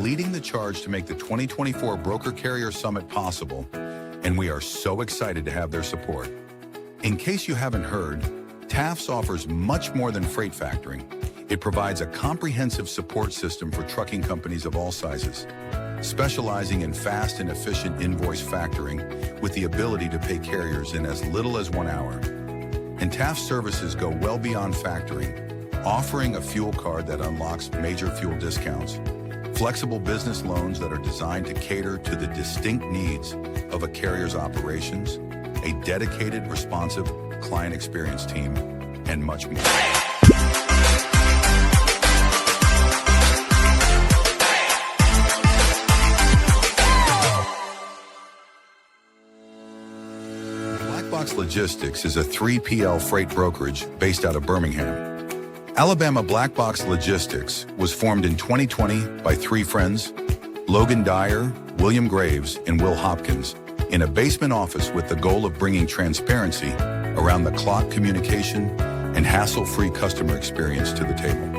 leading the charge to make the 2024 Broker Carrier Summit possible, and we are so excited to have their support. In case you haven't heard, TAFS offers much more than freight factoring. It provides a comprehensive support system for trucking companies of all sizes, specializing in fast and efficient invoice factoring with the ability to pay carriers in as little as 1 hour. And TAFS services go well beyond factoring, offering a fuel card that unlocks major fuel discounts, flexible business loans that are designed to cater to the distinct needs of a carrier's operations, a dedicated, responsive client experience team, and much more. Black Box Logistics is a 3PL freight brokerage based out of Birmingham, Alabama. Black Box Logistics was formed in 2020 by 3 friends, Logan Dyer, William Graves, and Will Hopkins, in a basement office with the goal of bringing transparency around the clock communication and hassle-free customer experience to the table.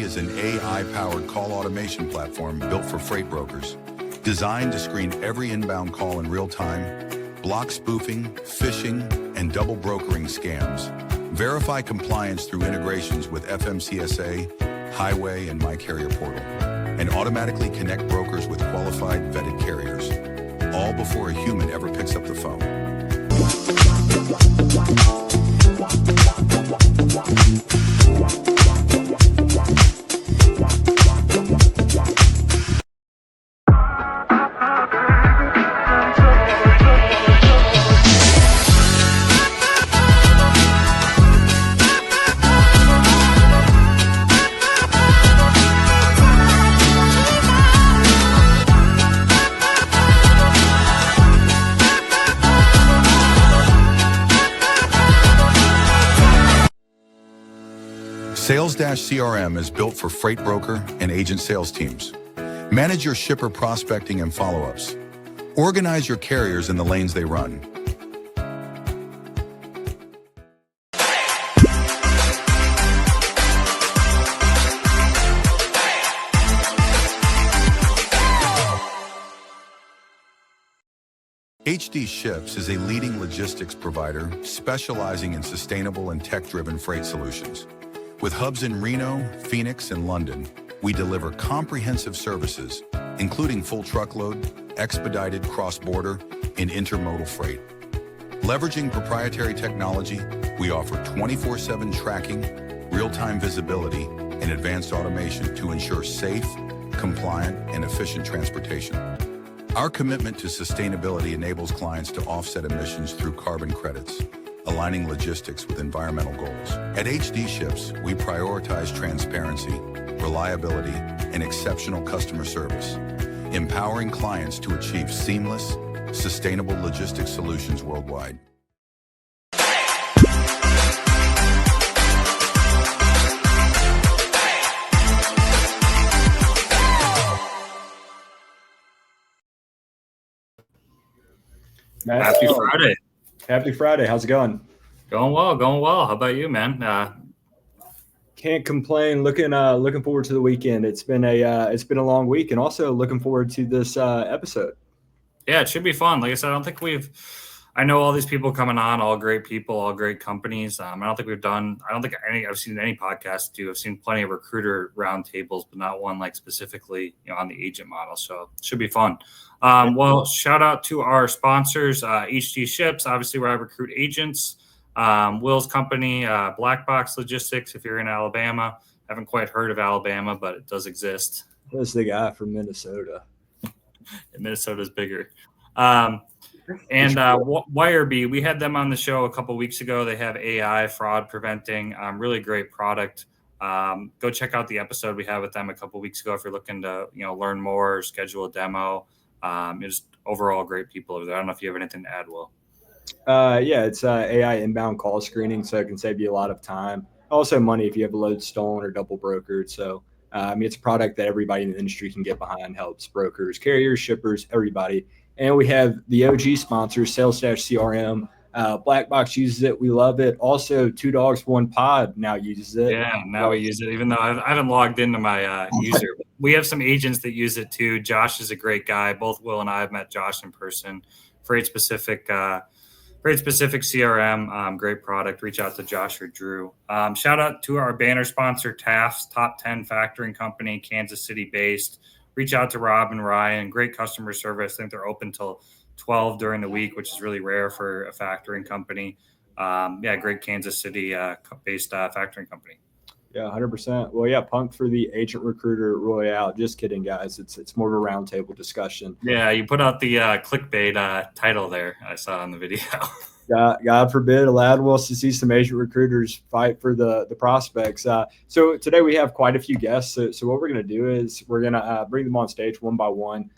is an AI-powered call automation platform built for freight brokers, designed to screen every inbound call in real time, block spoofing, phishing, and double brokering scams, verify compliance through integrations with FMCSA, Highway, and My Carrier Portal, and automatically connect brokers with qualified, vetted carriers, all before a human ever picks up the phone. Sales-CRM is built for freight broker and agent sales teams. Manage your shipper prospecting and follow-ups. Organize your carriers in the lanes they run. HDShips is a leading logistics provider specializing in sustainable and tech-driven freight solutions. With hubs in Reno, Phoenix, and London, we deliver comprehensive services, including full truckload, expedited cross-border, and intermodal freight. Leveraging proprietary technology, we offer 24/7 tracking, real-time visibility, and advanced automation to ensure safe, compliant, and efficient transportation. Our commitment to sustainability enables clients to offset emissions through carbon credits, aligning logistics with environmental goals. At HDShips, we prioritize transparency, reliability, and exceptional customer service, empowering clients to achieve seamless, sustainable logistics solutions worldwide. Happy Friday. Happy Friday. How's it going? Going well. How about you, man? Can't complain. Looking forward to the weekend. It's been a long week, and also looking forward to this episode. Yeah, it should be fun. Like I said, I know all these people coming on, all great people, all great companies. I don't think I've seen any podcasts do. I've seen plenty of recruiter roundtables, but not one like specifically, on the agent model. So it should be fun. Well, shout out to our sponsors, HDShips, obviously where I recruit agents. Will's company, Black Box Logistics, if you're in Alabama. Haven't quite heard of Alabama, but it does exist. That's the guy from Minnesota. Minnesota's bigger. And Wirebee, we had them on the show a couple weeks ago. They have AI fraud preventing, really great product. Go check out the episode we had with them a couple weeks ago if you're looking to learn more or schedule a demo. Just overall great people over there. I don't know if you have anything to add, Will. Yeah, it's AI inbound call screening, so it can save you a lot of time. Also money if you have a load stolen or double brokered. So it's a product that everybody in the industry can get behind, helps brokers, carriers, shippers, everybody. And we have the OG sponsors, Sales CRM. Black Box uses it. We love it. Also, Two Dogs, One Pod now uses it. Yeah, now we use it, even though I haven't logged into my user. We have some agents that use it too. Josh is a great guy. Both Will and I have met Josh in person. Freight specific CRM, great product. Reach out to Josh or Drew. Shout out to our banner sponsor, Taft's, top 10 factoring company, Kansas City based. Reach out to Rob and Ryan. Great customer service. I think they're open till 12 during the week, which is really rare for a factoring company. Great Kansas City based factoring company. Yeah, 100%. Well, yeah, pumped for the agent recruiter Royale. Just kidding, guys. It's more of a roundtable discussion. Yeah, you put out the clickbait title there. I saw on the video. God forbid, allowed us to see some agent recruiters fight for the prospects. So today we have quite a few guests. So what we're going to do is we're going to bring them on stage one by one,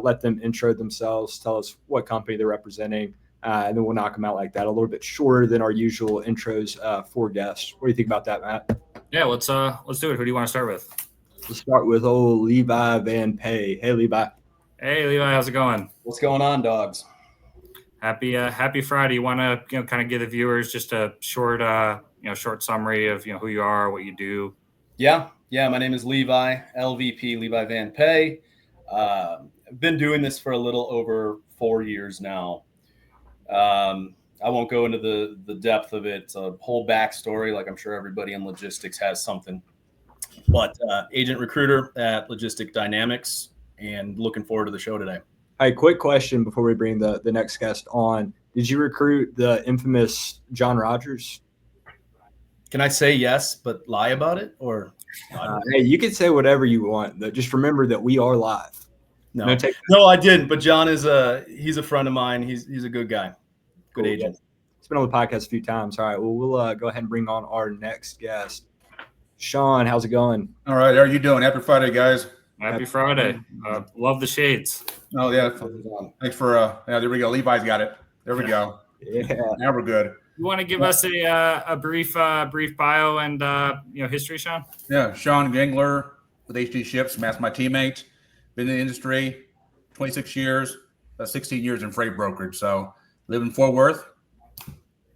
let them intro themselves, tell us what company they're representing, and then we'll knock them out like that, a little bit shorter than our usual intros for guests. What do you think about that, Matt? Yeah, let's do it. Who do you want to start with? Let's start with old Levi Van Pay. Hey, Levi. Hey, Levi, how's it going? What's going on, Dawgs? Happy Friday. You want to kind of give the viewers just a short summary of who you are, what you do. Yeah. My name is Levi, LVP Levi Van Pay. I've been doing this for a little over 4 years now. I won't go into the depth of it. It's a whole backstory, like I'm sure everybody in logistics has something. But agent recruiter at Logistic Dynamics, and looking forward to the show today. Hey, quick question before we bring the next guest on. Did you recruit the infamous John Rogers? Can I say yes, but lie about it? Or hey, you can say whatever you want. Just remember that we are live. No, I didn't. But John is he's a friend of mine. He's a good guy, good agent. He's been on the podcast a few times. All right, well, we'll go ahead and bring on our next guest. Shawn, how's it going? All right, how are you doing? Happy Friday, guys. Happy Friday. Love the shades. Oh, yeah. Thanks for there we go. Levi's got it. There we go. Yeah. Now we're good. You want to give us a brief bio and history, Shawn? Yeah, Shawn Gengler with HDShips. That's my teammate. Been in the industry 26 years, 16 years in freight brokerage. So live in Fort Worth.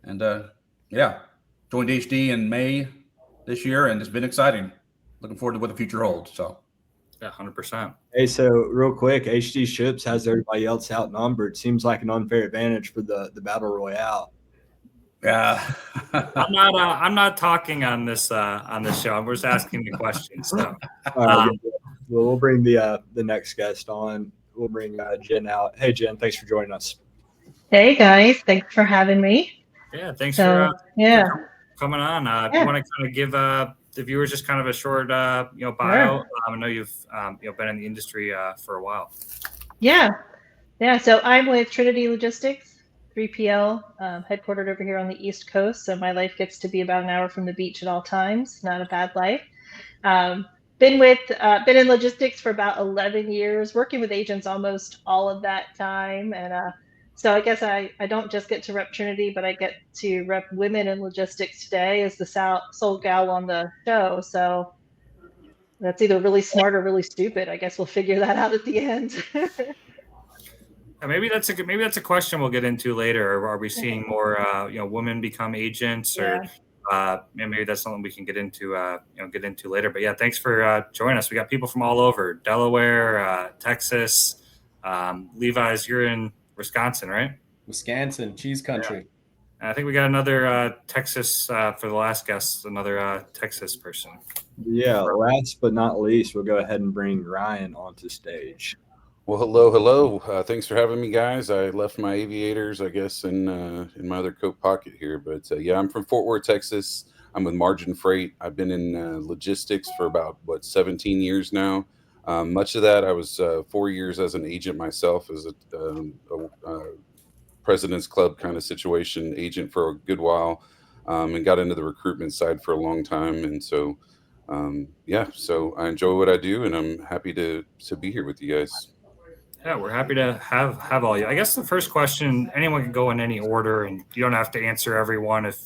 And joined HD in May this year, and it's been exciting. Looking forward to what the future holds. So. Yeah, 100%. Hey, so real quick, HDShips has everybody else outnumbered. Seems like an unfair advantage for the Battle Royale. Yeah. I'm not talking on this show. I'm just asking the questions. So. We'll bring the next guest on. We'll bring Jen out. Hey, Jen, thanks for joining us. Hey guys, thanks for having me. Yeah, thanks for coming on. If you want to kind of give the viewers just kind of a short bio. Sure. I know you've been in the industry for a while. Yeah. So I'm with Trinity Logistics, 3PL, headquartered over here on the East Coast. So my life gets to be about an hour from the beach at all times. Not a bad life. Been in logistics for about 11 years, working with agents almost all of that time. And so I guess I don't just get to rep Trinity, but I get to rep women in logistics today as the sole gal on the show. So that's either really smart or really stupid. I guess we'll figure that out at the end. Maybe that's a question we'll get into later. Are we seeing more women become agents, or maybe that's something we can get into later. But yeah, thanks for joining us. We got people from all over: Delaware, Texas. Levi's, you're in Wisconsin, right? Wisconsin, cheese country. Yeah. I think we got another Texas for the last guest, another Texas person. Yeah, last but not least, we'll go ahead and bring Ryan onto stage. Well, hello. Thanks for having me, guys. I left my aviators, I guess, in my other coat pocket here. But yeah, I'm from Fort Worth, Texas. I'm with Margin Freight. I've been in logistics for about 17 years now. Much of that, I was 4 years as an agent myself, as a President's Club kind of situation agent for a good while, and got into the recruitment side for a long time. And so, yeah, so I enjoy what I do, and I'm happy to be here with you guys. Yeah, we're happy to have all you. I guess the first question, anyone can go in any order, and you don't have to answer everyone. If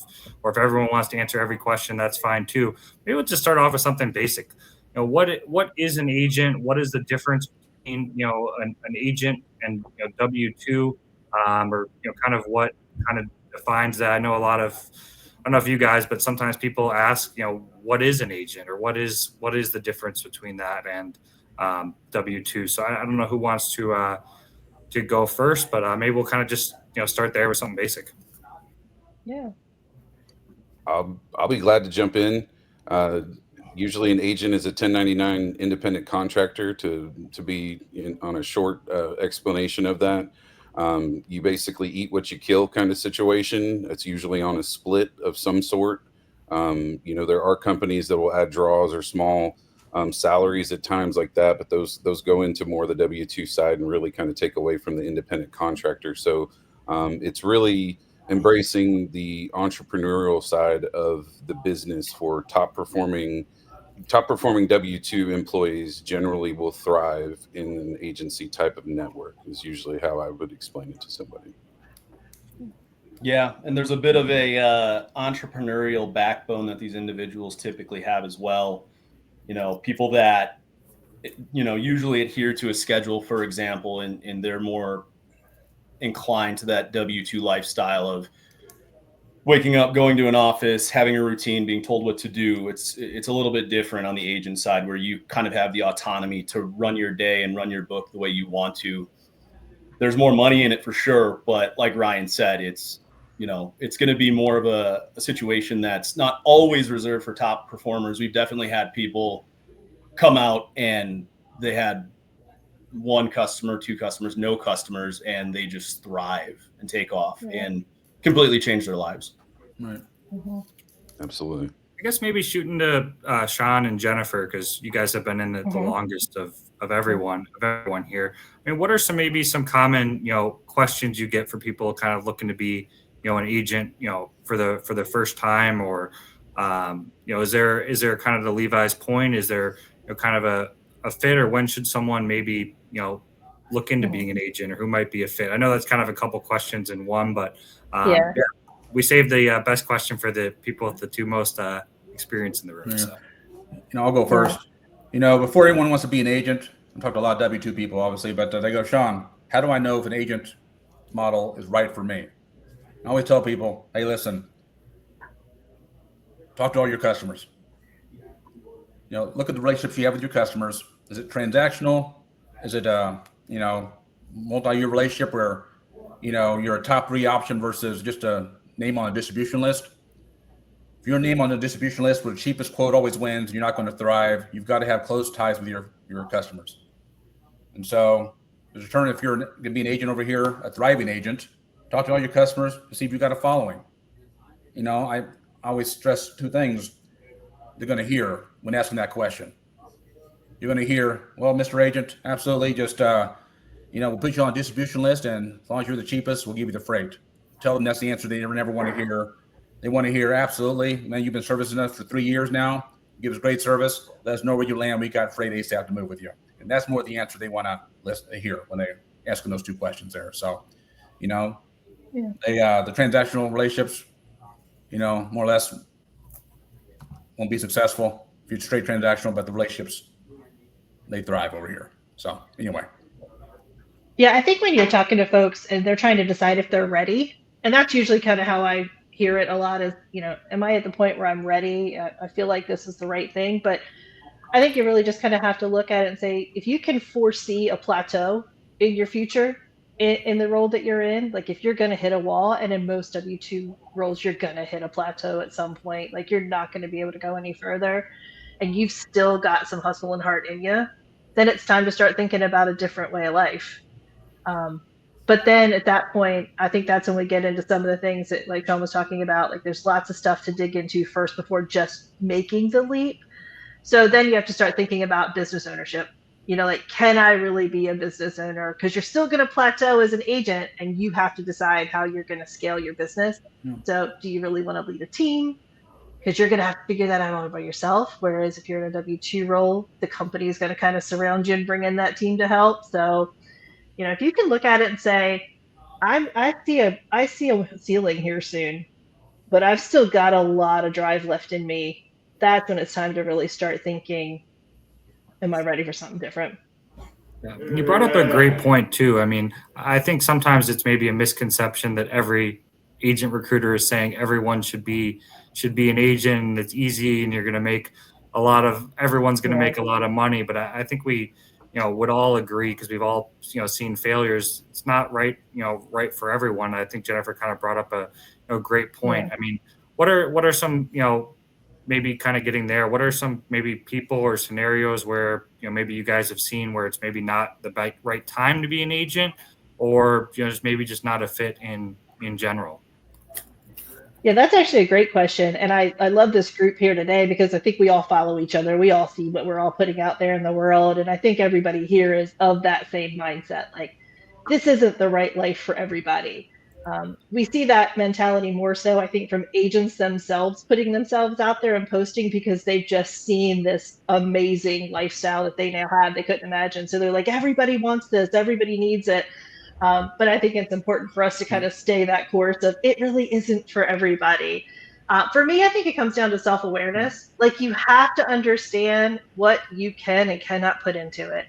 everyone wants to answer every question, that's fine too. Maybe we'll just start off with something basic. What is an agent? What is the difference between an agent and W-2, or kind of what kind of defines that? I know I don't know if you guys, but sometimes people ask, what is an agent, or what is the difference between that and W-2. So I don't know who wants to go first, but maybe we'll kind of just start there with something basic. Yeah. I'll be glad to jump in. Usually, an agent is a 1099 independent contractor. To be on a short explanation of that, you basically eat what you kill kind of situation. It's usually on a split of some sort. There are companies that will add draws or small salaries at times like that, but those go into more the W-2 side and really kind of take away from the independent contractor. So it's really embracing the entrepreneurial side of the business for top performing W-2 employees generally will thrive in an agency type of network, is usually how I would explain it to somebody. Yeah, and there's a bit of a entrepreneurial backbone that these individuals typically have as well. People that usually adhere to a schedule, for example, and they're more inclined to that W-2 lifestyle of waking up, going to an office, having a routine, being told what to do. It's a little bit different on the agent side, where you kind of have the autonomy to run your day and run your book the way you want to. There's more money in it for sure, but like Ryan said, it's going to be more of a situation that's not always reserved for top performers. We've definitely had people come out and they had one customer, two customers, no customers, and they just thrive and take off and completely change their lives. Right. Mm-hmm. Absolutely. I guess maybe shooting to Shawn and Jennifer, because you guys have been in the longest of everyone here. I mean, what are some common questions you get for people kind of looking to be an agent for the first time, or is there kind of, the Levi's point, is there kind of a fit, or when should someone maybe look into being an agent, or who might be a fit? I know that's kind of a couple questions in one, but we saved the best question for the people with the two most experience in the room. Yeah. So. I'll go first. Before anyone wants to be an agent, I'm talking to a lot of W-2 people, obviously, but they go, Shawn, how do I know if an agent model is right for me? I always tell people, hey, listen, talk to all your customers. Look at the relationships you have with your customers. Is it transactional? Is it multi-year relationship where you're a top 3 option versus just a name on a distribution list? If you're a name on the distribution list where the cheapest quote always wins, you're not going to thrive. You've got to have close ties with your customers. And so to determine if you're going to be an agent over here, a thriving agent, talk to all your customers to see if you've got a following. I always stress 2 things they're going to hear when asking that question. You're going to hear, well, Mr. Agent, absolutely, just, we'll put you on a distribution list, and as long as you're the cheapest, we'll give you the freight. Tell them that's the answer they never want to hear. They want to hear, absolutely, man, you've been servicing us for 3 years now. You give us great service. Let us know where you land. We got freight ASAP to move with you. And that's more the answer they want to hear when they ask them those 2 questions there. So, the transactional relationships, more or less won't be successful if you're straight transactional, but the relationships, they thrive over here. So anyway. Yeah, I think when you're talking to folks and they're trying to decide if they're ready, and that's usually kind of how I hear it a lot, is, am I at the point where I'm ready? I feel like this is the right thing. But I think you really just kind of have to look at it and say, if you can foresee a plateau in your future, in the role that you're in, like if you're going to hit a wall, and in most W-2 roles, you're going to hit a plateau at some point, like you're not going to be able to go any further, and you've still got some hustle and heart in you, then it's time to start thinking about a different way of life. But then at that point, I think that's when we get into some of the things that like Shawn was talking about. Like there's lots of stuff to dig into first before just making the leap. So then you have to start thinking about business ownership. You know, like, can I really be a business owner? Because you're still going to plateau as an agent and you have to decide how you're going to scale your business. So do you really want to lead a team? Because you're going to have to figure that out all by yourself. Whereas if you're in a W-2 role, the company is going to kind of surround you and bring in that team to help. So, you know, if you can look at it and say, I see a ceiling here soon, but I've still got a lot of drive left in me. That's when it's time to really start thinking, am I ready for something different? Yeah. You brought up a great point too. I mean, I think sometimes it's maybe a misconception that every agent recruiter is saying everyone should be an agent and it's easy and you're going to make everyone's going to make a lot of money. But I think we, would all agree, because we've all, seen failures. It's not right, right for everyone. I think Jennifer kind of brought up a great point. Yeah. I mean, what are some, maybe kind of getting there, what are some maybe people or scenarios where, maybe you guys have seen where it's maybe not the right time to be an agent, or, just not a fit in general? Yeah, that's actually a great question. And I love this group here today because I think we all follow each other. We all see what we're all putting out there in the world. And I think everybody here is of that same mindset. Like, this isn't the right life for everybody. We see that mentality more so, I think, from agents themselves putting themselves out there and posting because they've just seen this amazing lifestyle that they now have they couldn't imagine. So they're like, everybody wants this, everybody needs it. But I think it's important for us to kind of stay that course of it really isn't for everybody. For me, I think it comes down to self-awareness. Like, you have to understand what you can and cannot put into it.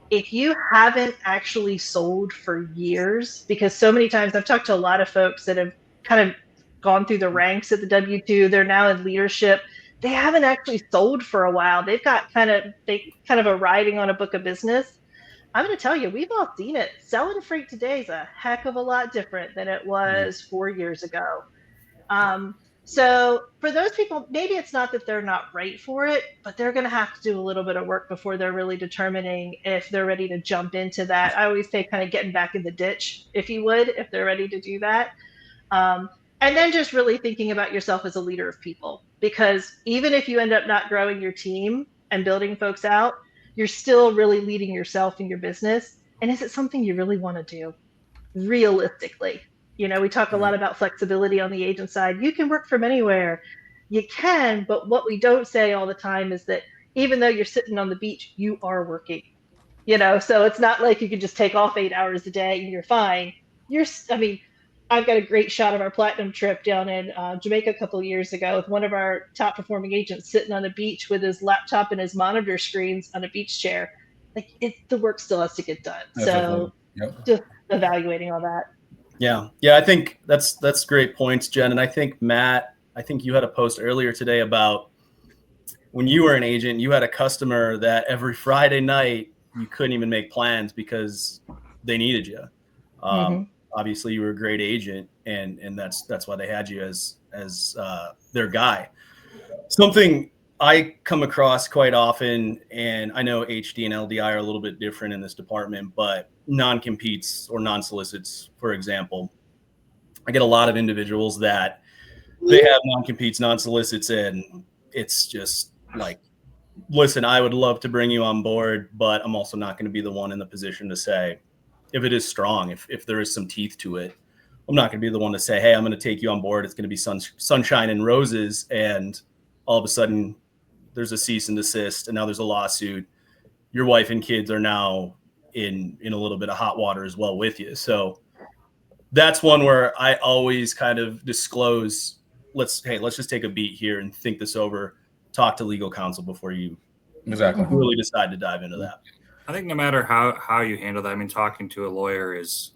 If you haven't actually sold for years, because so many times I've talked to a lot of folks that have kind of gone through the ranks at the W-2, they're now in leadership. They haven't actually sold for a while. They've got kind of a riding on a book of business. I'm going to tell you, we've all seen it. Selling freight today is a heck of a lot different than it was 4 years ago. So for those people, maybe it's not that they're not right for it, but they're going to have to do a little bit of work before they're really determining if they're ready to jump into that. I always say kind of getting back in the ditch, if you would, if they're ready to do that. And then just really thinking about yourself as a leader of people, because even if you end up not growing your team and building folks out, you're still really leading yourself and your business. And is it something you really want to do realistically? We talk a lot about flexibility on the agent side. You can work from anywhere. You can, but what we don't say all the time is that even though you're sitting on the beach, you are working. So it's not like you can just take off 8 hours a day and you're fine. I've got a great shot of our platinum trip down in Jamaica a couple of years ago with one of our top performing agents sitting on a beach with his laptop and his monitor screens on a beach chair. Like, the work still has to get done. So just evaluating all that. Yeah. I think that's great points, Jen. And I think, Matt, you had a post earlier today about when you were an agent, you had a customer that every Friday night you couldn't even make plans because they needed you. Obviously, you were a great agent, and that's why they had you as their guy. Something I come across quite often, and I know HD and LDI are a little bit different in this department, but non-competes or non-solicits, for example, I get a lot of individuals that they have non-competes, non-solicits, and it's just like, listen, I would love to bring you on board, but I'm also not going to be the one in the position to say, if it is strong, if there is some teeth to it, I'm not going to be the one to say, hey, I'm going to take you on board. It's going to be sunshine and roses. And all of a sudden there's a cease and desist, and now there's a lawsuit. Your wife and kids are now in a little bit of hot water as well with you. So that's one where I always kind of disclose, let's just take a beat here and think this over, talk to legal counsel before you really decide to dive into that. I think no matter how you handle that, I mean, talking to a lawyer is,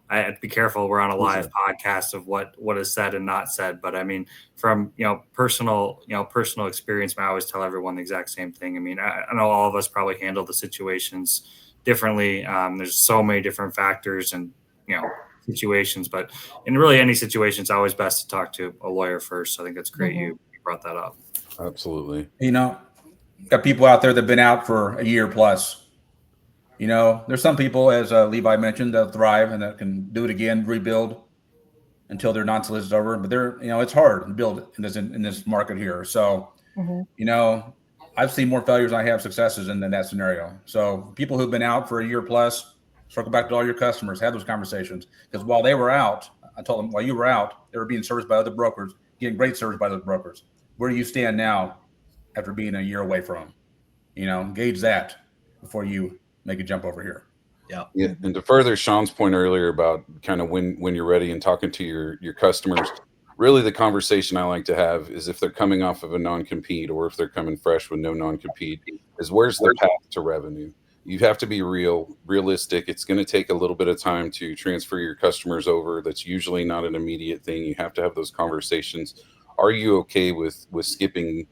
I have to be careful. We're on a live podcast of what is said and not said. But I mean, from, personal experience, I always tell everyone the exact same thing. I mean, I know all of us probably handle the situations differently. There's so many different factors and, situations, but in really any situation, it's always best to talk to a lawyer first. So I think that's great. You brought that up. Absolutely. got people out there that've been out for a year plus. You know, there's some people, as Levi mentioned, that thrive and that can do it again, rebuild until their non-solicit is over. But they're, you know, it's hard to build in this market here. So, you know, I've seen more failures than I have successes in that scenario. So people who've been out for a year plus, circle back to all your customers, have those conversations. Because while they were out, I told them, while you were out, they were being serviced by other brokers, getting great service by those brokers. Where do you stand now after being a year away from them? You know, gauge that before you make a jump over here. Yeah. And to further Shawn's point earlier about kind of when you're ready and talking to your customers, really the conversation I like to have is if they're coming off of a non-compete or if they're coming fresh with no non-compete, is where's the path to revenue? You have to be realistic. It's going to take a little bit of time to transfer your customers over. That's usually not an immediate thing. You have to have those conversations. Are you okay with skipping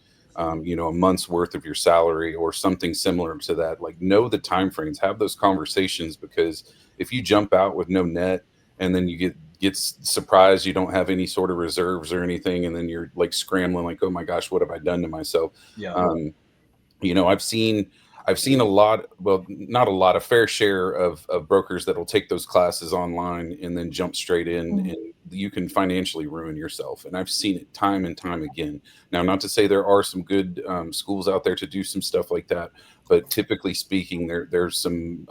you know, a month's worth of your salary or something similar to that? Like, know the time frames, have those conversations, because if you jump out with no net and then you get surprised you don't have any sort of reserves or anything, and then you're like scrambling like, oh my gosh, what have I done to myself? You know, I've seen a lot, well, not a lot, a fair share of brokers that will take those classes online and then jump straight in, and you can financially ruin yourself. And I've seen it time and time again. Now, not to say there are some good schools out there to do some stuff like that, but typically speaking, there's some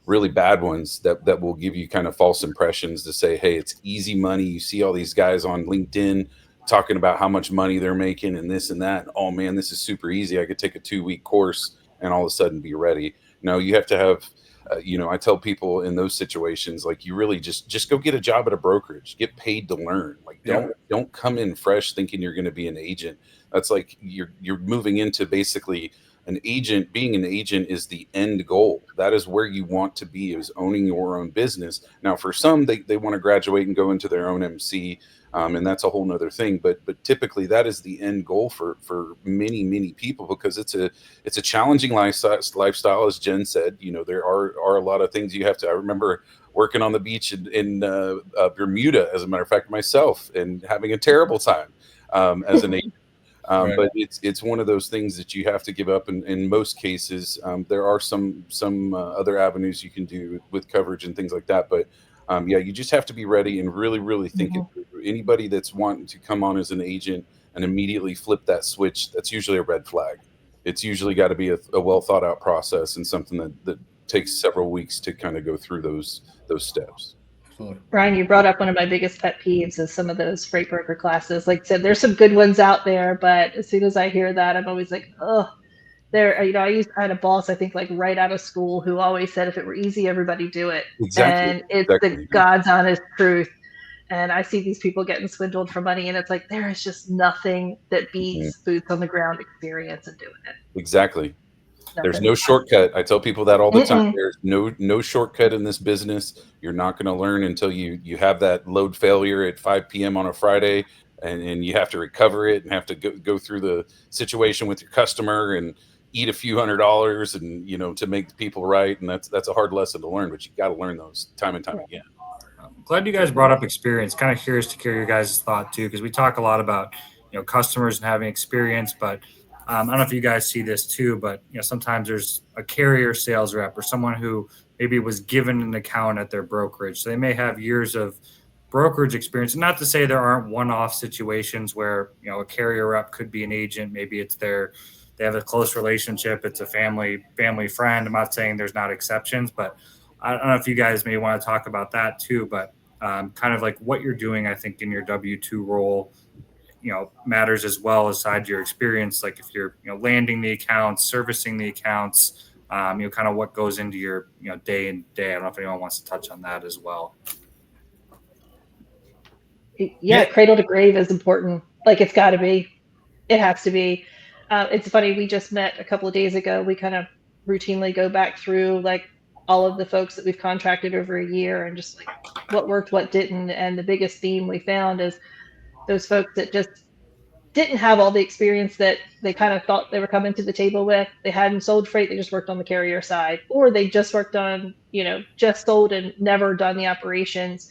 really bad ones that will give you kind of false impressions to say, hey, it's easy money. You see all these guys on LinkedIn talking about how much money they're making and this and that. Oh man, this is super easy. I could take a 2-week course and all of a sudden be ready. No, you have to have, you know, I tell people in those situations, like, you really just go get a job at a brokerage, get paid to learn. Like, don't come in fresh thinking you're going to be an agent. That's like, you're moving into basically an agent. Being an agent is the end goal. That is where you want to be, is owning your own business. Now, for some, they want to graduate and go into their own MC. And that's a whole nother thing. But typically that is the end goal for many people, because it's a challenging lifestyle. As Jen said, you know, there are a lot of things you have to. I remember working on the beach in Bermuda, as a matter of fact, myself, and having a terrible time as an agent. But it's one of those things that you have to give up. In most cases, there are some other avenues you can do with coverage and things like that. But yeah, you just have to be ready and really think it through. Anybody that's wanting to come on as an agent and immediately flip that switch, that's usually a red flag. It's usually got to be a well thought out process, and something that takes several weeks to kind of go through those steps. Brian, you brought up one of my biggest pet peeves is some of those freight broker classes. Like I said, there's some good ones out there, but as soon as I hear that, I'm always like, oh, there. You know, I had a boss, I think, like right out of school, who always said, if it were easy, everybody do it. Exactly. And it's the God's honest truth. And I see these people getting swindled for money, and it's like, there is just nothing that beats boots on the ground experience and doing it. Exactly. There's no shortcut. I tell people that all the time. There's no shortcut in this business. You're not going to learn until you have that load failure at 5 p.m. on a Friday, and you have to recover it and have to go through the situation with your customer and eat a few $100s, and, you know, to make the people right. And that's a hard lesson to learn, but you got to learn those time and time again. Glad you guys brought up experience. Kind of curious to hear your guys' thought too, because we talk a lot about, you know, customers and having experience, but I don't know if you guys see this too, but, you know, sometimes there's a carrier sales rep or someone who maybe was given an account at their brokerage. So they may have years of brokerage experience. And not to say there aren't one-off situations where, you know, a carrier rep could be an agent. Maybe it's they have a close relationship. It's a family friend. I'm not saying there's not exceptions, but I don't know if you guys may want to talk about that too. But kind of like what you're doing, I think, in your W-2 role, you know, matters as well, aside your experience. Like if you're, you know, landing the accounts, servicing the accounts, you know, kind of what goes into your, you know, day in day. I don't know if anyone wants to touch on that as well. Yeah, cradle to grave is important. Like, it's got to be. It has to be. It's funny. We just met a couple of days ago. We kind of routinely go back through like all of the folks that we've contracted over a year and just like what worked, what didn't. And the biggest theme we found is those folks that just didn't have all the experience that they kind of thought they were coming to the table with. They hadn't sold freight. They just worked on the carrier side, or they just worked on, you know, just sold and never done the operations.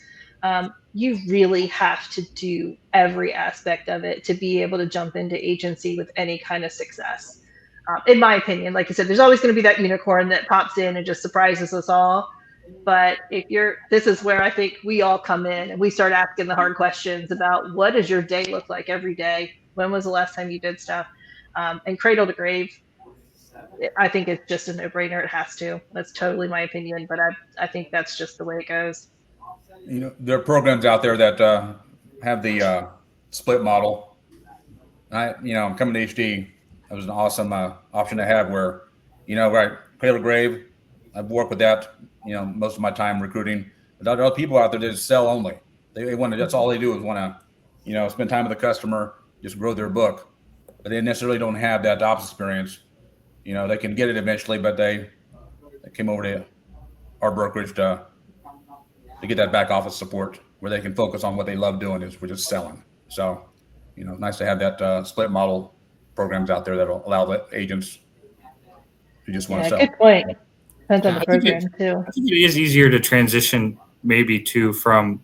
You really have to do every aspect of it to be able to jump into agency with any kind of success. in my opinion. Like I said, there's always going to be that unicorn that pops in and just surprises us all. But this is where I think we all come in and we start asking the hard questions about what does your day look like every day? When was the last time you did stuff? And cradle to grave, I think it's just a no-brainer. It has to. That's totally my opinion, but I think that's just the way it goes. There are programs out there that have the split model. I'm coming to HD. It was an awesome option to have where, right, cradle to grave. I've worked with that, most of my time recruiting. But there are people out there that just sell only. They want to. That's all they do is want to, spend time with the customer, just grow their book. But they necessarily don't have that ops experience. They can get it eventually, but they came over to our brokerage to get that back office support where they can focus on what they love doing, which is selling. So, nice to have that split model programs out there that will allow the agents who just want to sell. Good point. Depends on the program too. I think it is easier to transition maybe from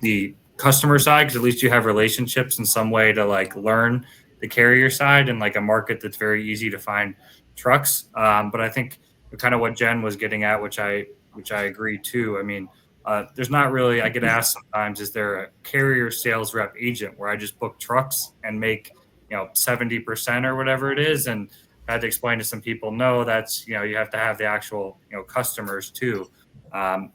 the customer side, because at least you have relationships in some way to like learn the carrier side and like a market that's very easy to find trucks. But I think kind of what Jen was getting at, which I agree too. I mean, there's not really, I get asked sometimes, is there a carrier sales rep agent where I just book trucks and make, 70% or whatever it is? And I had to explain to some people, no, that's, you have to have the actual, customers too,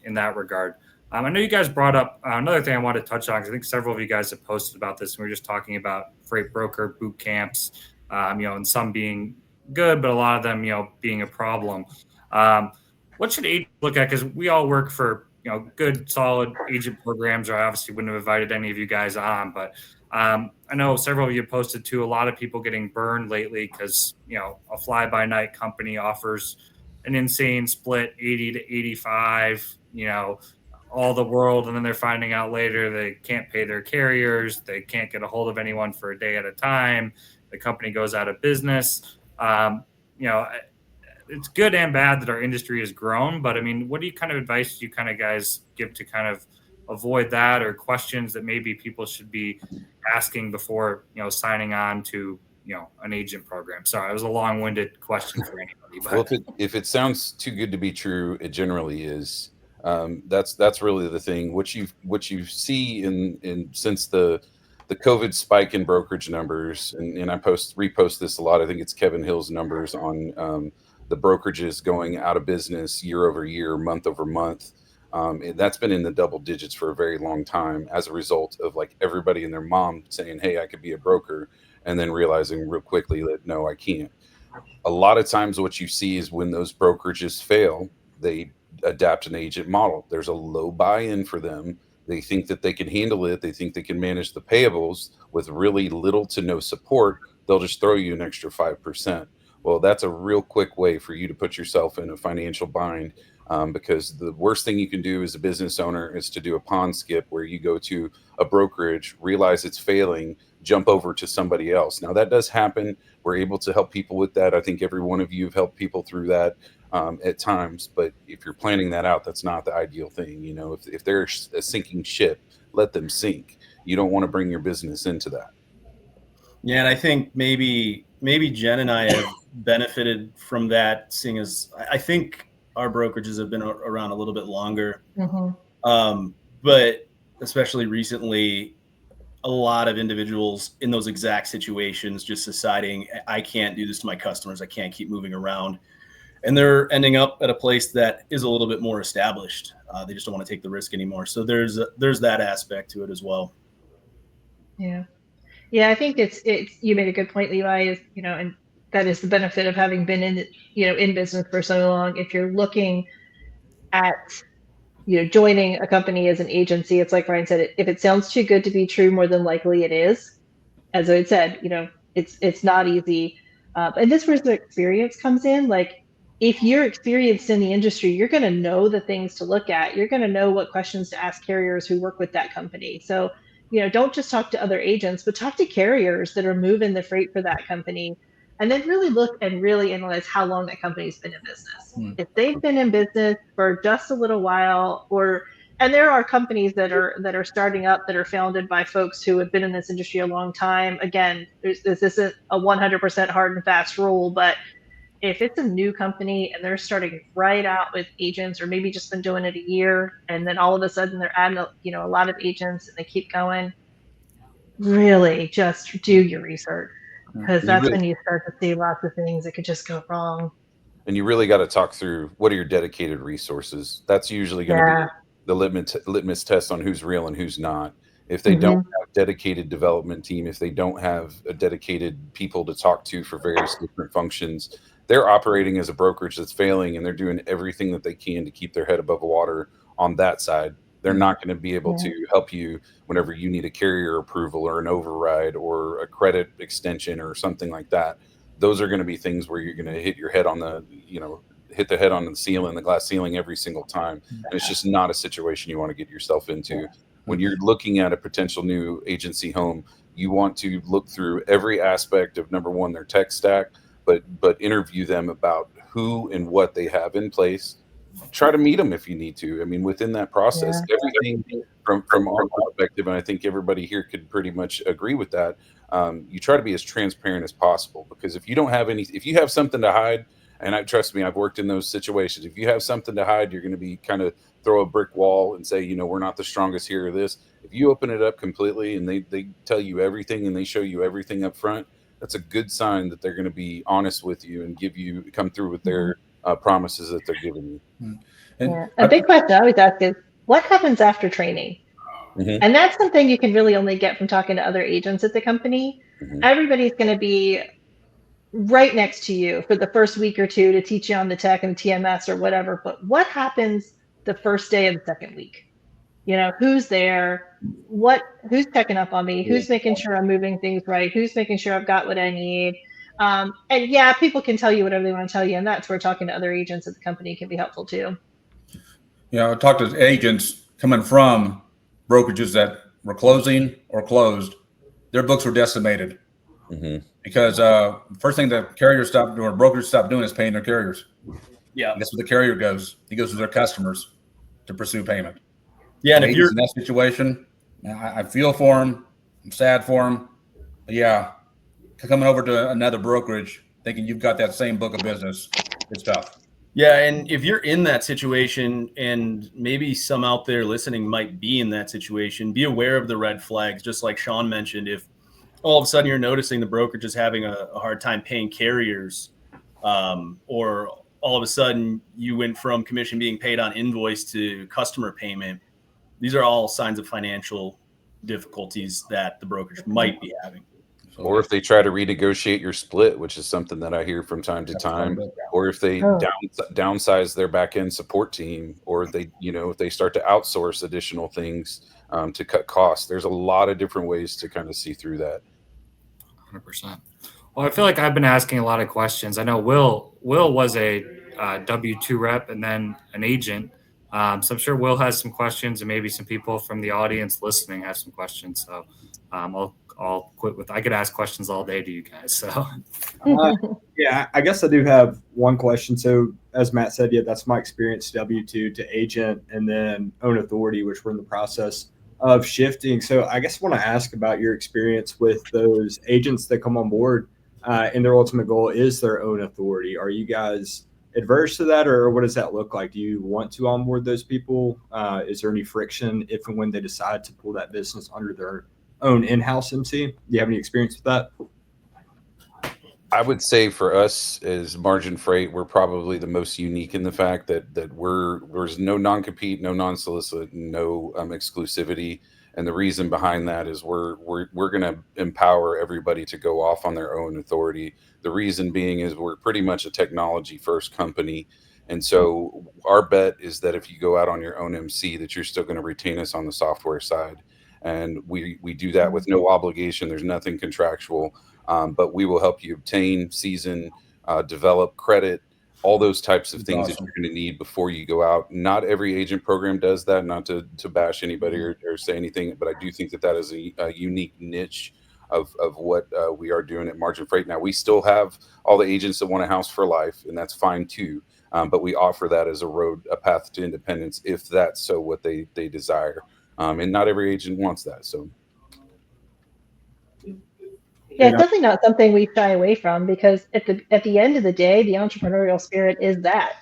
in that regard. I know you guys brought up another thing I wanted to touch on, because I think several of you guys have posted about this. And we were just talking about freight broker boot camps, and some being good, but a lot of them, being a problem. What should agents look at? Because we all work for, good, solid agent programs, or I obviously wouldn't have invited any of you guys on, but I know several of you posted too, a lot of people getting burned lately because, a fly-by-night company offers an insane split, 80 to 85, all the world. And then they're finding out later they can't pay their carriers. They can't get a hold of anyone for a day at a time. The company goes out of business. It's good and bad that our industry has grown, but I mean, what kind of advice do you kind of guys give to kind of avoid that, or questions that maybe people should be asking before, signing on to, an agent program? Sorry, it was a long-winded question for anybody. But. Well, if it sounds too good to be true, it generally is. That's really the thing. What you see in since the COVID spike in brokerage numbers, and I repost this a lot. I think it's Kevin Hill's numbers on the brokerages going out of business year over year, month over month. That's been in the double digits for a very long time as a result of like everybody and their mom saying, hey, I could be a broker, and then realizing real quickly that no, I can't. A lot of times what you see is when those brokerages fail, they adapt an agent model. There's a low buy-in for them. They think that they can handle it. They think they can manage the payables with really little to no support. They'll just throw you an extra 5%. Well, that's a real quick way for you to put yourself in a financial bind, because the worst thing you can do as a business owner is to do a pond skip where you go to a brokerage, realize it's failing, jump over to somebody else. Now, that does happen. We're able to help people with that. I think every one of you have helped people through that at times. But if you're planning that out, that's not the ideal thing. If they're a sinking ship, let them sink. You don't want to bring your business into that. Yeah, and I think maybe Jen and I have benefited from that, seeing as I think our brokerages have been around a little bit longer. Mm-hmm. But especially recently, a lot of individuals in those exact situations just deciding, I can't do this to my customers. I can't keep moving around. And they're ending up at a place that is a little bit more established. They just don't want to take the risk anymore. So there's that aspect to it as well. Yeah. Yeah, I think it's you made a good point, Levi, is, and that is the benefit of having been in business for so long. If you're looking at, joining a company as an agency, it's like Ryan said, if it sounds too good to be true, more than likely it is. As I said, it's not easy. And this is where the experience comes in. Like, if you're experienced in the industry, you're going to know the things to look at. You're going to know what questions to ask carriers who work with that company. So, don't just talk to other agents, but talk to carriers that are moving the freight for that company, and then really look and really analyze how long that company's been in business. If they've been in business for just a little while, and there are companies that are starting up that are founded by folks who have been in this industry a long time. Again, this isn't a 100% hard and fast rule, but if it's a new company and they're starting right out with agents, or maybe just been doing it a year, and then all of a sudden they're adding a lot of agents and they keep going, really just do your research, because that's when you start to see lots of things that could just go wrong. And you really got to talk through what are your dedicated resources. That's usually going to Yeah. be the litmus test on who's real and who's not. If they don't have dedicated development team, if they don't have a dedicated people to talk to for various different functions, they're operating as a brokerage that's failing, and they're doing everything that they can to keep their head above water on that side. They're not going to be able to help you whenever you need a carrier approval or an override or a credit extension or something like that. Those are going to be things where you're going to hit your head on the, hit the head on the ceiling, the glass ceiling every single time. And it's just not a situation you want to get yourself into. When you're looking at a potential new agency home, you want to look through every aspect of, number one, their tech stack, but interview them about who and what they have in place. Try to meet them if you need to. I mean, within that process, everything from our perspective, and I think everybody here could pretty much agree with that. You try to be as transparent as possible, because if you don't have if you have something to hide, and trust me, I've worked in those situations. If you have something to hide, you're going to be kind of throw a brick wall and say, we're not the strongest here or this. If you open it up completely and they tell you everything and they show you everything up front, that's a good sign that they're going to be honest with you and come through with their promises that they're giving you. And a big question I always ask is, what happens after training? And that's something you can really only get from talking to other agents at the company. Everybody's going to be right next to you for the first week or two to teach you on the tech and TMS or whatever. But what happens the first day of the second week? Who's there? Who's checking up on me? Who's making sure I'm moving things right? Who's making sure I've got what I need? And people can tell you whatever they want to tell you. And that's where talking to other agents at the company can be helpful too. I talked to agents coming from brokerages that were closing or closed. Their books were decimated because first thing the carriers stopped doing, or brokers stopped doing, is paying their carriers. Yeah, and that's where the carrier goes. He goes to their customers to pursue payment. Yeah, and if you're in that situation, I feel for him. I'm sad for him. But coming over to another brokerage thinking you've got that same book of business, it's tough. Yeah, and if you're in that situation, and maybe some out there listening might be in that situation, be aware of the red flags. Just like Shawn mentioned, if all of a sudden you're noticing the brokerage is having a hard time paying carriers, or all of a sudden you went from commission being paid on invoice to customer payment, these are all signs of financial difficulties that the brokerage might be having. Or if they try to renegotiate your split, which is something that I hear from time to time, or if they downsize their back end support team, or if they start to outsource additional things to cut costs. There's a lot of different ways to kind of see through that. 100%. Well, I feel like I've been asking a lot of questions. I know Will was a W-2 rep and then an agent. So I'm sure Will has some questions, and maybe some people from the audience listening have some questions. So I'll quit with, I could ask questions all day to you guys. So I guess I do have one question. So as Matt said, that's my experience, W-2 to agent, and then own authority, which we're in the process of shifting. So I guess I want to ask about your experience with those agents that come on board and their ultimate goal is their own authority. Are you guys adverse to that, or what does that look like? Do you want to onboard those people? Is there any friction if and when they decide to pull that business under their own in-house MC? Do you have any experience with that? I would say for us as Margin Freight, we're probably the most unique in the fact that there's no non-compete, no non-solicit, no exclusivity. And the reason behind that is we're going to empower everybody to go off on their own authority. The reason being is we're pretty much a technology first company. And so our bet is that if you go out on your own MC, that you're still going to retain us on the software side. And we do that with no obligation. There's nothing contractual, but we will help you obtain, season, develop, credit, all those types of things that you're going to need before you go out. Not every agent program does that, not to bash anybody or say anything, but I do think that is a unique niche of what we are doing at Margin Freight. Now, we still have all the agents that want a house for life, and that's fine too. But we offer that as a path to independence if that's so what they desire. And not every agent wants that. So Yeah, it's definitely not something we shy away from, because at the end of the day, the entrepreneurial spirit is that,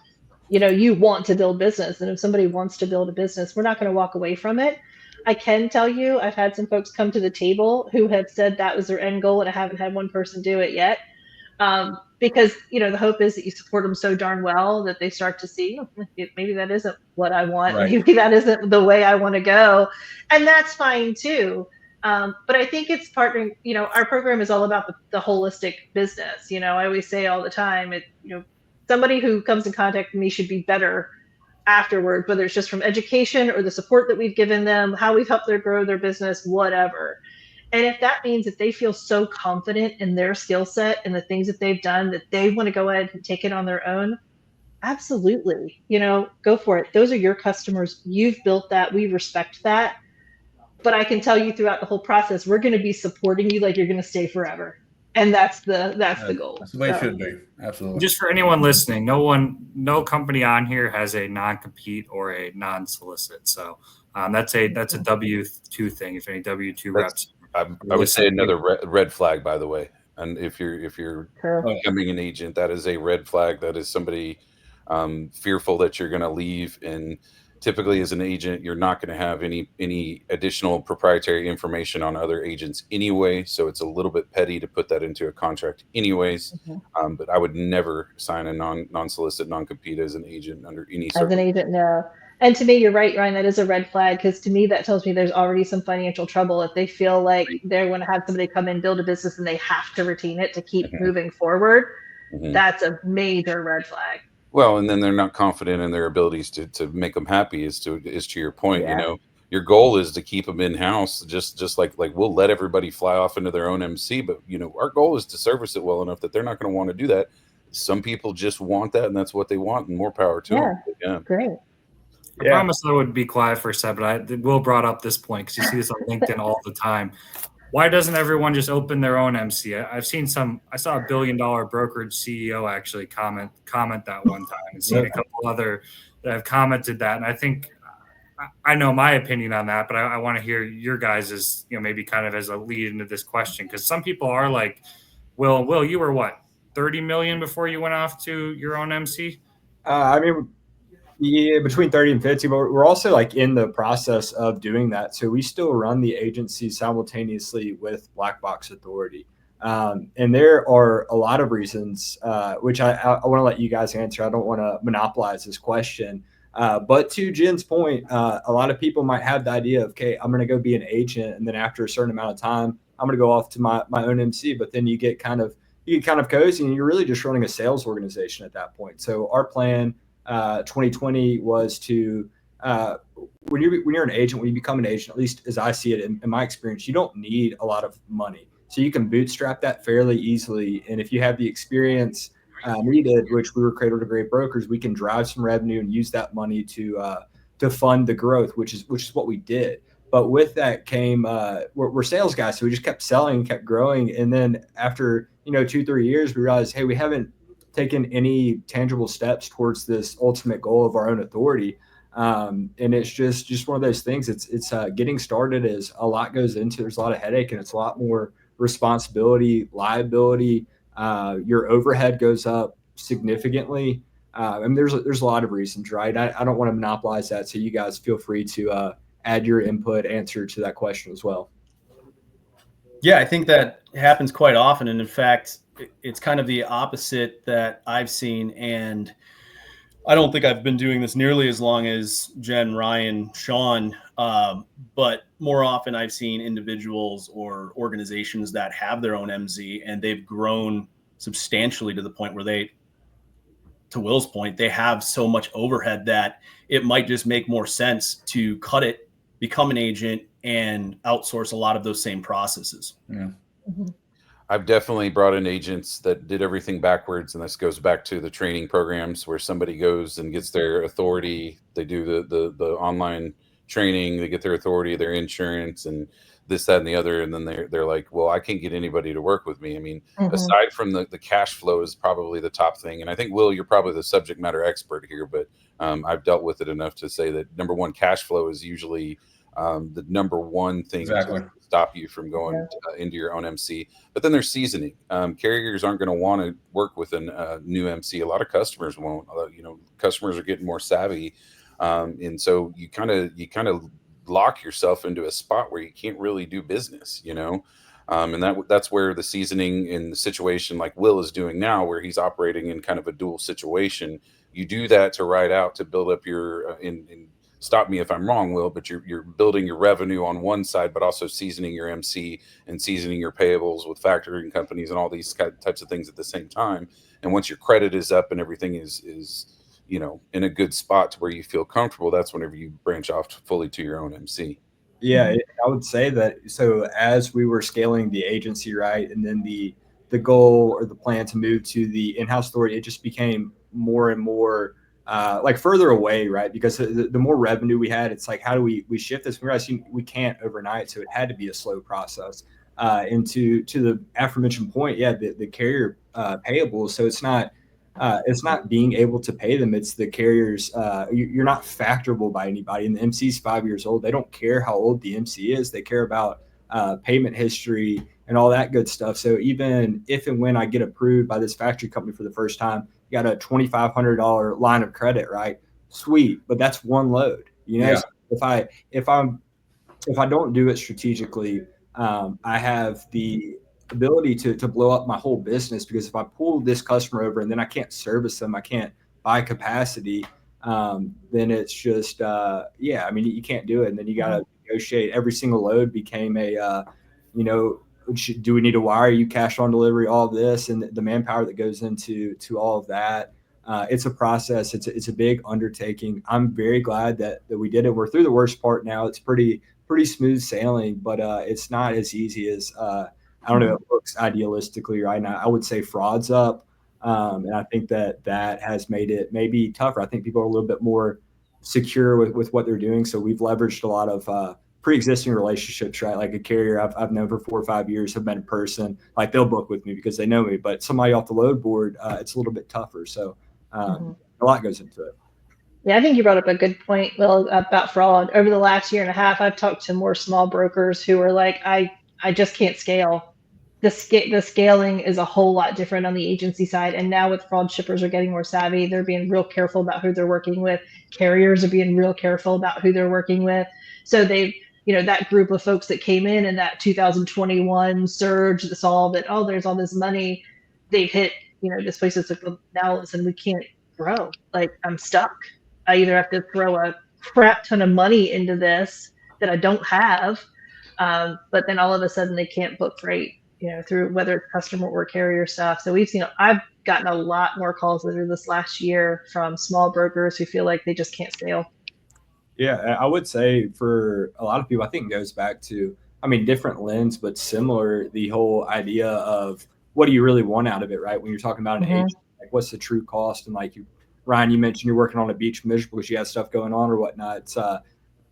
you want to build business. And if somebody wants to build a business, we're not going to walk away from it. I can tell you, I've had some folks come to the table who have said that was their end goal, and I haven't had one person do it yet. Because, the hope is that you support them so darn well that they start to see, maybe that isn't what I want. Right. Maybe that isn't the way I want to go. And that's fine too. But I think it's partnering, our program is all about the holistic business. I always say all the time, somebody who comes in contact with me should be better afterward, whether it's just from education or the support that we've given them, how we've helped them grow their business, whatever. And if that means that they feel so confident in their skill set and the things that they've done that they want to go ahead and take it on their own, absolutely, go for it. Those are your customers. You've built that. We respect that. But I can tell you throughout the whole process, we're going to be supporting you like you're going to stay forever. And that's the goal. That's the way it should be. Absolutely. Just for anyone listening, no company on here has a non-compete or a non-solicit. So that's a W-2 thing. If any W-2 reps, I would say another red flag, by the way. And if you're becoming an agent, that is a red flag. That is somebody fearful that you're going to leave. And typically, as an agent, you're not going to have any additional proprietary information on other agents anyway. So it's a little bit petty to put that into a contract anyways. Mm-hmm. But I would never sign a non-solicit, non-compete as an agent under any circumstance. As an agent, no. And to me, you're right, Ryan, that is a red flag, because to me, that tells me there's already some financial trouble. If they feel like they're going to have somebody come in, build a business, and they have to retain it to keep moving forward, that's a major red flag. Well, and then they're not confident in their abilities to make them happy. Is to your point. Yeah. Your goal is to keep them in house, just like we'll let everybody fly off into their own MC, but our goal is to service it well enough that they're not going to want to do that. Some people just want that, and that's what they want, and more power to them. Yeah, great. I promise I would be quiet for a second, but Will brought up this point because you see this on LinkedIn all the time. Why doesn't everyone just open their own MC? I saw a $1 billion brokerage CEO actually comment that one time, and seen a couple other that have commented that. And I think I know my opinion on that, but I want to hear your guys' maybe kind of as a lead into this question, because some people are like, Will, you were what, 30 million before you went off to your own MC? Yeah, between 30 and 50, but we're also in the process of doing that. So we still run the agency simultaneously with Black Box Authority. And there are a lot of reasons, which I want to let you guys answer. I don't want to monopolize this question. But to Jen's point, a lot of people might have the idea of, okay, I'm going to go be an agent, and then after a certain amount of time, I'm going to go off to my own MC. But then you get kind of cozy, and you're really just running a sales organization at that point. So our plan 2020 was to when you're an agent, when you become an agent, at least as I see it in my experience, you don't need a lot of money, so you can bootstrap that fairly easily. And if you have the experience needed, which we were cradle to grave brokers, we can drive some revenue and use that money to fund the growth, which is what we did. But with that came we're sales guys, so we just kept selling, kept growing, and then after 2-3 years, we realized, hey, we haven't taken any tangible steps towards this ultimate goal of our own authority. And it's just one of those things. It's getting started is a lot goes into, there's a lot of headache, and it's a lot more responsibility, liability. Your overhead goes up significantly. And there's a lot of reasons, right? I don't want to monopolize that. So you guys feel free to add your input, answer to that question as well. Yeah, I think that happens quite often. And in fact, it's kind of the opposite that I've seen. And I don't think I've been doing this nearly as long as Jen, Ryan, Shawn. But more often I've seen individuals or organizations that have their own MZ, and they've grown substantially to the point where to Will's point, they have so much overhead that it might just make more sense to cut it, become an agent, and outsource a lot of those same processes. Yeah. Mm-hmm. I've definitely brought in agents that did everything backwards, and this goes back to the training programs where somebody goes and gets their authority. They do the online training, they get their authority, their insurance, and this, that, and the other, and then they're like, well, I can't get anybody to work with me. I mean, aside from the cash flow is probably the top thing, and I think, Will, you're probably the subject matter expert here, but I've dealt with it enough to say that number one, cash flow is usually the number one thing Exactly. to stop you from going into your own MC. But then there's seasoning. Carriers aren't going to want to work with a new MC. A lot of customers won't. Customers are getting more savvy, and so you kind of lock yourself into a spot where you can't really do business. And that's where the seasoning in the situation like Will is doing now, where he's operating in kind of a dual situation. You do that to ride out, to build up your stop me if I'm wrong, Will, but you're building your revenue on one side, but also seasoning your MC and seasoning your payables with factoring companies and all these types of things at the same time. And once your credit is up and everything is in a good spot to where you feel comfortable, that's whenever you branch off fully to your own MC. Yeah, I would say that. So as we were scaling the agency, right, and then the goal or the plan to move to the in-house authority, it just became more and more like further away, right? Because the more revenue we had, it's like, how do we shift this? We realized we can't overnight, so it had to be a slow process. And to the aforementioned point, the carrier payables. So it's not being able to pay them. It's the carriers. You're not factorable by anybody. And the MC's 5 years old. They don't care how old the MC is. They care about payment history and all that good stuff. So even if and when I get approved by this factory company for the first time, you got a $2,500 line of credit, right? Sweet, but that's one load. So if I don't do it strategically, I have the ability to blow up my whole business, because if I pull this customer over and then I can't service them, I can't buy capacity, then it's just you can't do it. And then you got to negotiate. Every single load became a do we need to wire you, cash on delivery, all of this, and the manpower that goes into all of that. It's a process. It's a big undertaking. I'm very glad that we did it. We're through the worst part now. It's pretty smooth sailing, but it's not as easy as I don't know. It looks idealistically right now. I would say fraud's up, and I think that has made it maybe tougher. I think people are a little bit more secure with what they're doing. So we've leveraged a lot of pre-existing relationships, right? Like a carrier I've known for 4 or 5 years, have been in person. Like they'll book with me because they know me. But somebody off the load board, it's a little bit tougher. So a lot goes into it. Yeah, I think you brought up a good point, Will, about fraud. Over the last year and a half, I've talked to more small brokers who are like, I just can't scale. The scaling is a whole lot different on the agency side. And now with fraud, shippers are getting more savvy. They're being real careful about who they're working with. Carriers are being real careful about who they're working with. So they've, that group of folks that came in that 2021 surge that saw that, there's all this money, they've hit, this place is like, now listen, we can't grow. Like, I'm stuck. I either have to throw a crap ton of money into this that I don't have, but then all of a sudden they can't book freight, through whether it's customer or carrier stuff. So I've gotten a lot more calls over this last year from small brokers who feel like they just can't scale. Yeah, I would say for a lot of people, I think it goes back to, different lens, but similar, the whole idea of what do you really want out of it, right? When you're talking about an agent, like what's the true cost? And like Ryan, you mentioned you're working on a beach miserable because you have stuff going on or whatnot. It's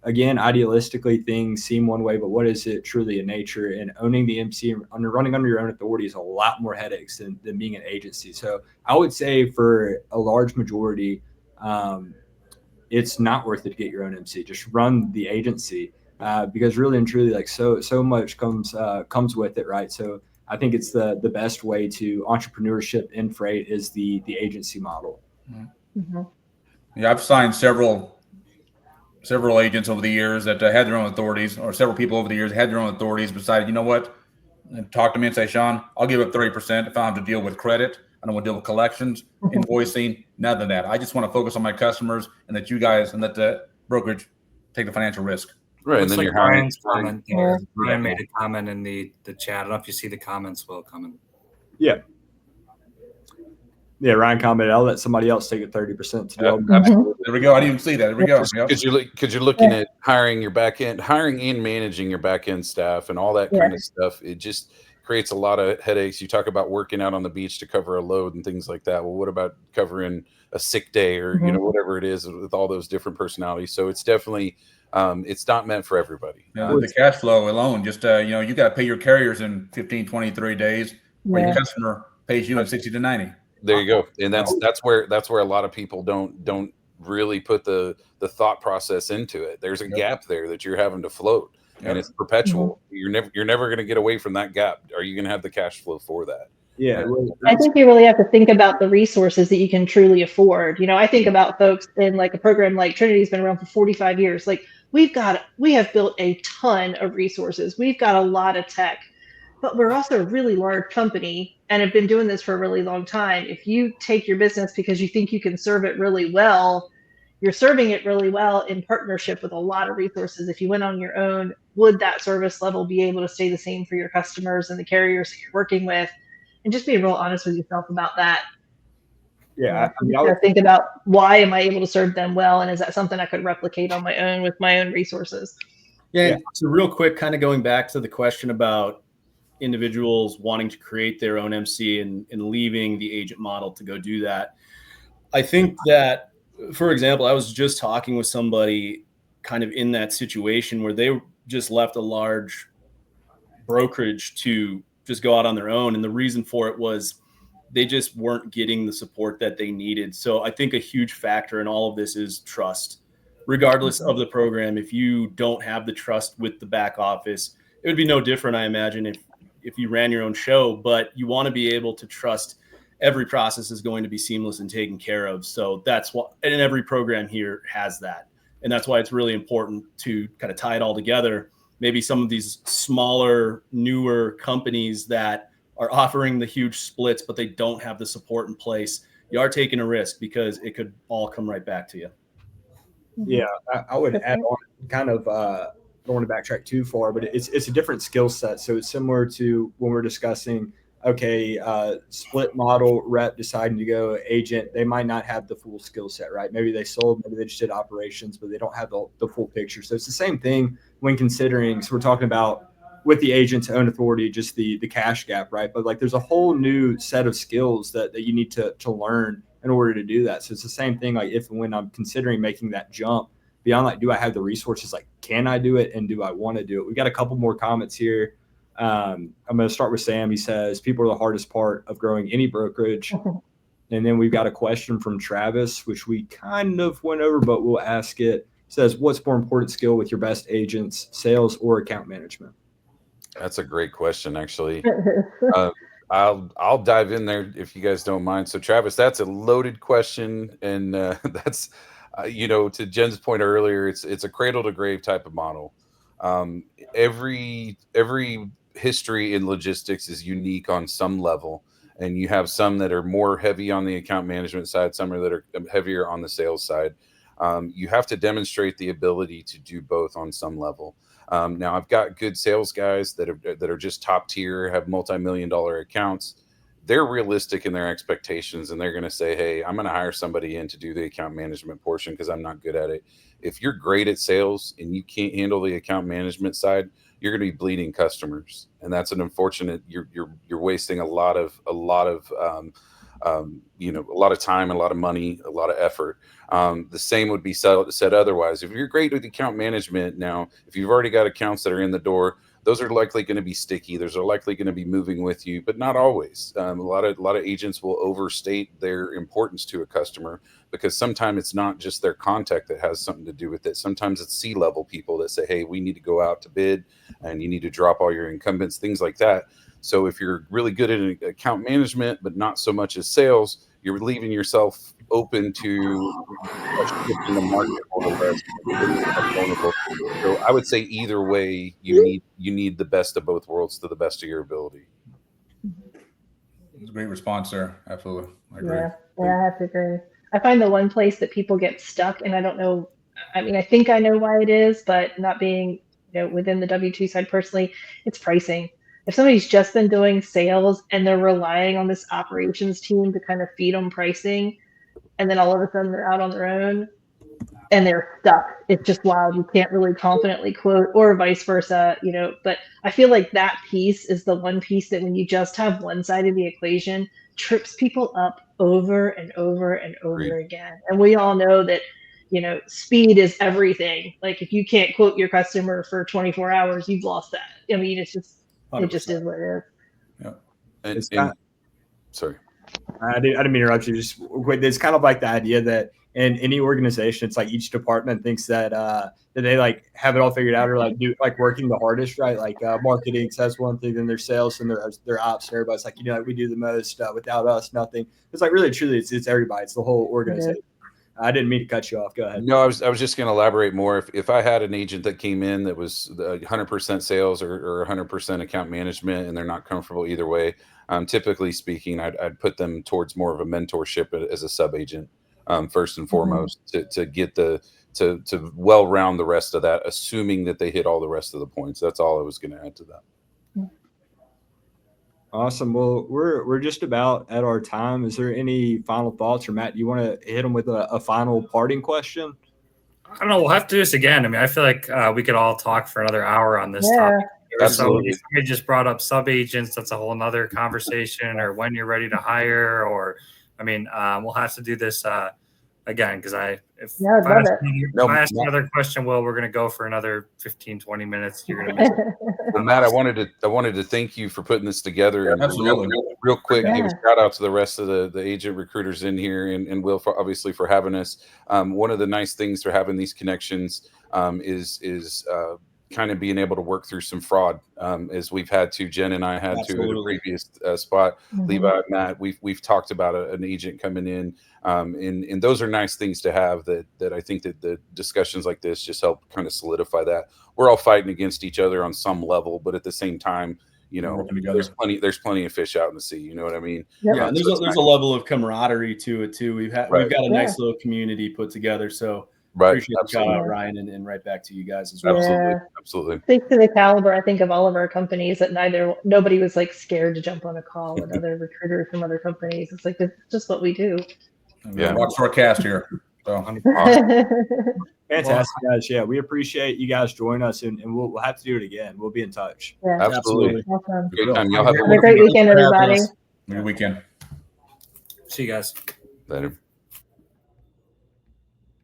again, idealistically, things seem one way, but what is it truly in nature? And owning the MC and running under your own authority is a lot more headaches than being an agency. So I would say for a large majority, it's not worth it to get your own MC. Just run the agency because really and truly, like so much comes with it, right? So I think it's the best way to entrepreneurship in freight is the agency model. Yeah, I've signed several agents over the years that had their own authorities, or several people over the years had their own authorities, decided, you know what, and talk to me and say, Shawn, I'll give up 30% if I have to deal with credit. I don't want to deal with collections, invoicing, none of that. I just want to focus on my customers and that you guys and that the brokerage take the financial risk. Right. Looks And then like you're hiring. Ryan's comment there. Ryan made a comment in the chat. I don't know if you see the comments, Will, coming. Yeah. Yeah, Ryan commented, I'll let somebody else take it 30% to do. There we go. I didn't even see that. There we go. Because you're looking at hiring and managing your back end staff and all that kind of stuff. It just creates a lot of headaches. You talk about working out on the beach to cover a load and things like that. Well, what about covering a sick day or whatever it is with all those different personalities? So it's definitely it's not meant for everybody. The cash flow alone, just you got to pay your carriers in 15, 20, 30 days, or your customer pays you in 60 to 90. There you go. And that's where a lot of people don't really put the thought process into it. There's a gap there that you're having to float, and it's perpetual. You're never going to get away from that gap. Are you going to have the cash flow for that? Yeah, I think you really have to think about the resources that you can truly afford. I think about folks in like a program like Trinity's been around for 45 years. Like we have built a ton of resources. We've got a lot of tech, but we're also a really large company and have been doing this for a really long time. If you take your business because you think you can serve it really well, you're serving it really well in partnership with a lot of resources. If you went on your own, would that service level be able to stay the same for your customers and the carriers you're working with? And just being real honest with yourself about that. Yeah, I would think about why am I able to serve them well, and is that something I could replicate on my own with my own resources? Yeah. So real quick, kind of going back to the question about individuals wanting to create their own MC and leaving the agent model to go do that. I think that, for example, I was just talking with somebody kind of in that situation where they just left a large brokerage to just go out on their own. And the reason for it was they just weren't getting the support that they needed. So I think a huge factor in all of this is trust. Regardless of the program, if you don't have the trust with the back office, it would be no different, I imagine, if you ran your own show, but you want to be able to trust every process is going to be seamless and taken care of. So that's what, and every program here has that. And that's why it's really important to kind of tie it all together. Maybe some of these smaller, newer companies that are offering the huge splits, but they don't have the support in place, you are taking a risk because it could all come right back to you. Yeah, I would add on kind of, don't want to backtrack too far, but it's a different skill set. So it's similar to when we're discussing, okay, split model rep deciding to go agent, they might not have the full skill set, right? Maybe they sold, maybe they just did operations, but they don't have the full picture. So it's the same thing when considering, so we're talking about with the agent's own authority, just the cash gap, right? But like there's a whole new set of skills that you need to learn in order to do that. So it's the same thing, like if and when I'm considering making that jump beyond like, do I have the resources? Like, can I do it? And do I want to do it? We got a couple more comments here. I'm going to start with Sam. He says, people are the hardest part of growing any brokerage. And then we've got a question from Travis, which we kind of went over, but we'll ask it. He says, what's more important skill with your best agents, sales or account management? That's a great question, actually. I'll dive in there if you guys don't mind. So Travis, that's a loaded question. And that's, to Jen's point earlier, it's a cradle to grave type of model. Every history in logistics is unique on some level. And you have some that are more heavy on the account management side, some that are heavier on the sales side. You have to demonstrate the ability to do both on some level. Now I've got good sales guys that are just top tier, have multi-million-dollar accounts. They're realistic in their expectations, and they're going to say, hey, I'm going to hire somebody in to do the account management portion because I'm not good at it. If you're great at sales and you can't handle the account management side, you're going to be bleeding customers. And that's an unfortunate, you're wasting a lot of time, a lot of money, a lot of effort. The same would be said otherwise. If you're great with account management now, if you've already got accounts that are in the door, those are likely going to be sticky. Those are likely going to be moving with you, but not always. A lot of agents will overstate their importance to a customer because sometimes it's not just their contact that has something to do with it. Sometimes it's C-level people that say, hey, we need to go out to bid and you need to drop all your incumbents, things like that. So if you're really good at account management, but not so much as sales, you're leaving yourself open to in the market or less vulnerable. So I would say either way, you need the best of both worlds to the best of your ability. It's a great response, sir. Absolutely. I agree. Yeah, I have to agree. I find the one place that people get stuck, and I don't know, I mean, I think I know why it is, but not being within the W-2 side personally, it's pricing. If somebody's just been doing sales and they're relying on this operations team to kind of feed them pricing, and then all of a sudden they're out on their own and they're stuck, it's just wild. You can't really confidently quote, or vice versa, but I feel like that piece is the one piece that when you just have one side of the equation, trips people up over and over and over again. And we all know that, speed is everything. Like if you can't quote your customer for 24 hours, you've lost that. I mean, it's just, 100%. It just is what it is. Yeah. Sorry. I didn't mean to interrupt you. It's kind of like the idea that in any organization, it's like each department thinks that they like have it all figured out or like do like working the hardest, right? Like marketing says one thing, then their sales and their ops, and everybody's like, like we do the most. Without us, nothing. It's like really, truly, it's everybody. It's the whole organization. I didn't mean to cut you off. Go ahead. No, I was just going to elaborate more. If I had an agent that came in that was 100% sales or 100% account management, and they're not comfortable either way, typically speaking, I'd put them towards more of a mentorship as a sub agent, first and foremost, to get to well round the rest of that, assuming that they hit all the rest of the points. That's all I was going to add to that. Awesome. Well, we're just about at our time. Is there any final thoughts, or Matt, do you want to hit them with a final parting question? I don't know. We'll have to do this again. I mean, I feel like we could all talk for another hour on this topic. Absolutely. Somebody just brought up sub agents. That's a whole nother conversation, or when you're ready to hire, or I mean, we'll have to do this again, because if I ask another question, Will, we're going to go for another 15, 20 minutes. You're going to miss it. Well, Matt, I wanted to thank you for putting this together. And Absolutely. real quick, give a shout out to the rest of the agent recruiters in here, and Will, obviously, for having us. One of the nice things for having these connections is kind of being able to work through some fraud, as we've had to. Jen and I had to at a previous spot. Levi, Matt, we've talked about an agent coming in, and those are nice things to have. That I think that the discussions like this just help kind of solidify that. We're all fighting against each other on some level, but at the same time, there's plenty of fish out in the sea. You know what I mean? Yeah, there's a level of camaraderie to it too. We've got a nice little community put together. So appreciate the shout out, Ryan, and right back to you guys as well. Absolutely. Speaks to the caliber, I think, of all of our companies, that nobody was like scared to jump on a call with other recruiters from other companies. It's like, it's just what we do. Yeah, rock forecast here. So fantastic, guys. Yeah, we appreciate you guys joining us, and we'll have to do it again. We'll be in touch. Yeah, absolutely. Awesome. Great time. Y'all have Have a great weekend, everybody. Good weekend. See you guys later.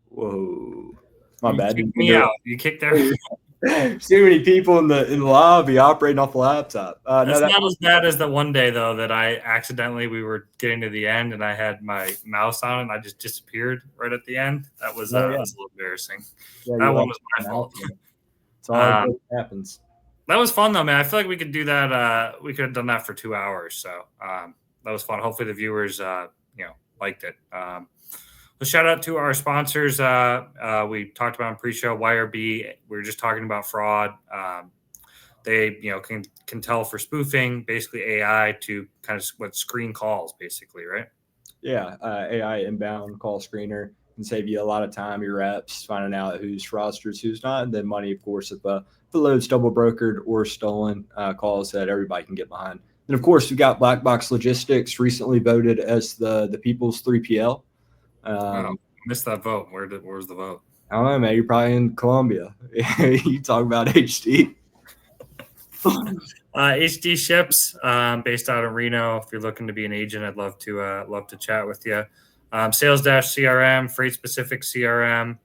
Whoa, my bad. You kicked me out. You kicked everyone. Too many people in the lobby operating off the laptop. That's not as bad as the one day though that I accidentally, we were getting to the end and I had my mouse on and I just disappeared right at the end. That was a little embarrassing. Yeah, that one was my fault. It's all that happens. That was fun though, man. I feel like we could do that. We could have done that for 2 hours. So that was fun. Hopefully the viewers, liked it. So shout out to our sponsors. We talked about in pre-show, YRB. We were just talking about fraud. They, can tell for spoofing, basically AI to kind of screen calls, basically, right? Yeah, AI inbound call screener can save you a lot of time, your reps, finding out who's fraudsters, who's not, and then money, of course, if the load's double brokered or stolen, calls that everybody can get behind. And of course, we got Black Box Logistics, recently voted as the People's 3PL. Missed that vote. Where's the vote? I don't know, man. You're probably in Colombia. You talk about HD. HDShips, based out of Reno. If you're looking to be an agent, I'd love to chat with you. Sales Dash CRM, Freight Specific CRM.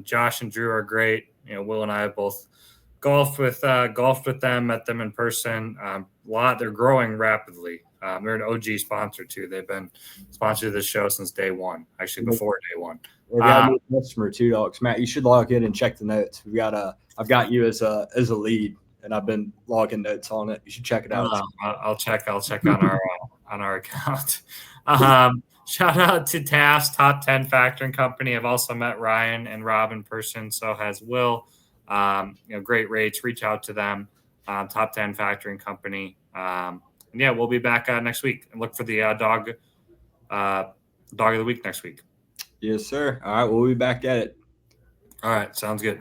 Josh and Drew are great. Will and I have both golfed with them, met them in person. They're growing rapidly. They're an OG sponsor too. They've been sponsored this show since day one, actually before day one. We got a new customer too, Dawgs. Matt, you should log in and check the notes. I've got you as a lead, and I've been logging notes on it. You should check it out. I'll check on our account. Shout out to TAS, Top 10 Factoring Company. I've also met Ryan and Rob in person. So has Will. Great rates. Reach out to them. Top 10 Factoring Company. And yeah, we'll be back next week, and look for the dog of the week next week. Yes, sir. All right, we'll be back at it. All right, sounds good.